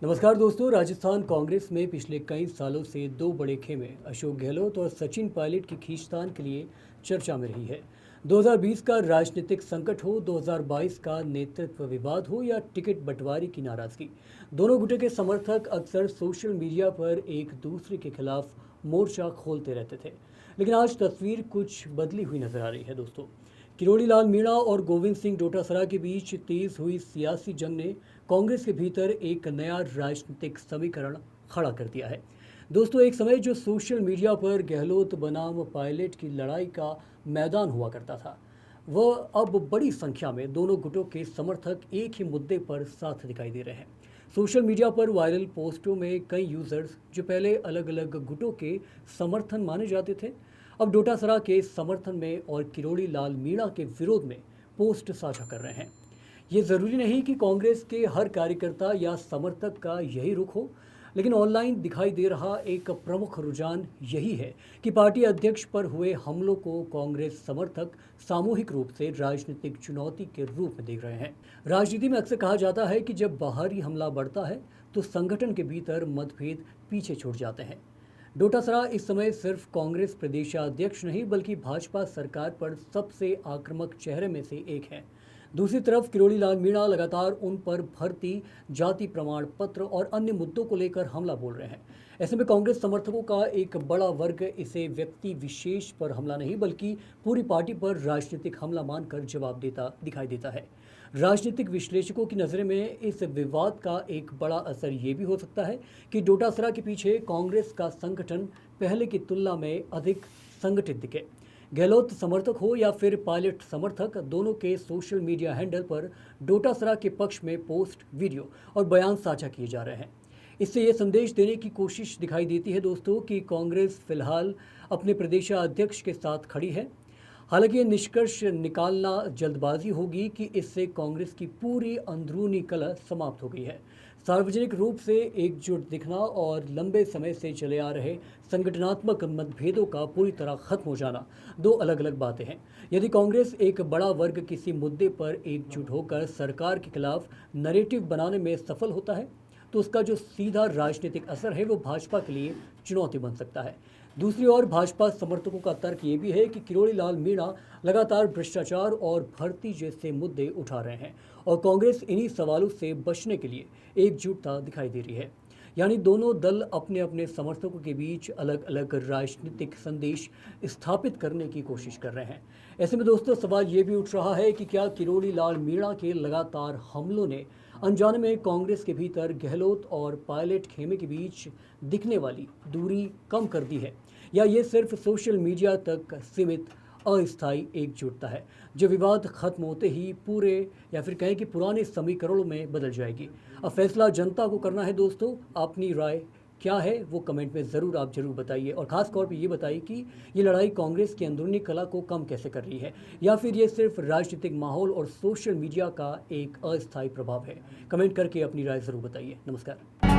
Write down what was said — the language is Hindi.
नमस्कार दोस्तों। राजस्थान कांग्रेस में पिछले कई सालों से दो बड़े खेमे अशोक गहलोत और सचिन पायलट की खींचतान के लिए चर्चा में रही है। 2020 का राजनीतिक संकट हो, 2022 का नेतृत्व विवाद हो या टिकट बंटवारे की नाराजगी, दोनों गुटों के समर्थक अक्सर सोशल मीडिया पर एक दूसरे के खिलाफ मोर्चा खोलते रहते थे। लेकिन आज तस्वीर कुछ बदली हुई नजर आ रही है दोस्तों। किरोड़ी लाल मीणा और गोविंद सिंह डोटासरा के बीच तेज हुई सियासी जंग ने कांग्रेस के भीतर एक नया राजनीतिक समीकरण खड़ा कर दिया है। दोस्तों, एक समय जो सोशल मीडिया पर गहलोत बनाम पायलट की लड़ाई का मैदान हुआ करता था, वह अब बड़ी संख्या में दोनों गुटों के समर्थक एक ही मुद्दे पर साथ दिखाई दे रहे हैं। सोशल मीडिया पर वायरल पोस्टों में कई यूजर्स जो पहले अलग अलग गुटों के समर्थन माने जाते थे, अब डोटासरा के समर्थन में और किरोड़ी लाल मीणा के विरोध में पोस्ट साझा कर रहे हैं। ये ज़रूरी नहीं कि कांग्रेस के हर कार्यकर्ता या समर्थक का यही रुख हो, लेकिन ऑनलाइन दिखाई दे रहा एक प्रमुख रुझान यही है कि पार्टी अध्यक्ष पर हुए हमलों को कांग्रेस समर्थक सामूहिक रूप से राजनीतिक चुनौती के रूप में देख रहे हैं। राजनीति में अक्सर कहा जाता है कि जब बाहरी हमला बढ़ता है तो संगठन के भीतर मतभेद पीछे छूट जाते हैं। डोटासरा इस समय सिर्फ कांग्रेस प्रदेशाध्यक्ष नहीं बल्कि भाजपा सरकार पर सबसे आक्रामक चेहरे में से एक है। दूसरी तरफ किरोड़ी लाल मीणा लगातार उन पर भर्ती, जाति प्रमाण पत्र और अन्य मुद्दों को लेकर हमला बोल रहे हैं। ऐसे में कांग्रेस समर्थकों का एक बड़ा वर्ग इसे व्यक्ति विशेष पर हमला नहीं बल्कि पूरी पार्टी पर राजनीतिक हमला मानकर जवाब देता दिखाई देता है। राजनीतिक विश्लेषकों की नज़र में इस विवाद का एक बड़ा असर ये भी हो सकता है कि डोटासरा के पीछे कांग्रेस का संगठन पहले की तुलना में अधिक संगठित दिखे। गहलोत समर्थक हो या फिर पायलट समर्थक, दोनों के सोशल मीडिया हैंडल पर डोटासरा के पक्ष में पोस्ट, वीडियो और बयान साझा किए जा रहे हैं। इससे ये संदेश देने की कोशिश दिखाई देती है दोस्तों कि कांग्रेस फिलहाल अपने प्रदेशाध्यक्ष के साथ खड़ी है। हालांकि ये निष्कर्ष निकालना जल्दबाजी होगी कि इससे कांग्रेस की पूरी अंदरूनी कलह समाप्त हो गई है। सार्वजनिक रूप से एकजुट दिखना और लंबे समय से चले आ रहे संगठनात्मक मतभेदों का पूरी तरह खत्म हो जाना दो अलग अलग बातें हैं। यदि कांग्रेस एक बड़ा वर्ग किसी मुद्दे पर एकजुट होकर सरकार के खिलाफ नैरेटिव बनाने में सफल होता है तो उसका जो सीधा राजनीतिक असर है वो भाजपा के लिए चुनौती बन सकता है। दूसरी ओर भाजपा समर्थकों का तर्क ये भी है कि किरोड़ी लाल मीणा लगातार भ्रष्टाचार और भर्ती जैसे मुद्दे उठा रहे हैं और कांग्रेस इन्हीं सवालों से बचने के लिए एकजुटता दिखाई दे रही है। यानी दोनों दल अपने अपने समर्थकों के बीच अलग अलग राजनीतिक संदेश स्थापित करने की कोशिश कर रहे हैं। ऐसे में दोस्तों, सवाल ये भी उठ रहा है कि क्या किरोड़ी लाल मीणा के लगातार हमलों ने अनजाने में कांग्रेस के भीतर गहलोत और पायलट खेमे के बीच दिखने वाली दूरी कम कर दी है, या ये सिर्फ सोशल मीडिया तक सीमित अस्थायी एकजुटता है जो विवाद खत्म होते ही पूरे या फिर कहें कि पुराने समीकरणों में बदल जाएगी। अब फैसला जनता को करना है दोस्तों। अपनी राय क्या है वो कमेंट में ज़रूर आप जरूर बताइए और ख़ास तौर पे ये बताइए कि ये लड़ाई कांग्रेस की अंदरूनी कला को कम कैसे कर रही है, या फिर ये सिर्फ राजनीतिक माहौल और सोशल मीडिया का एक अस्थायी प्रभाव है। कमेंट करके अपनी राय ज़रूर बताइए। नमस्कार।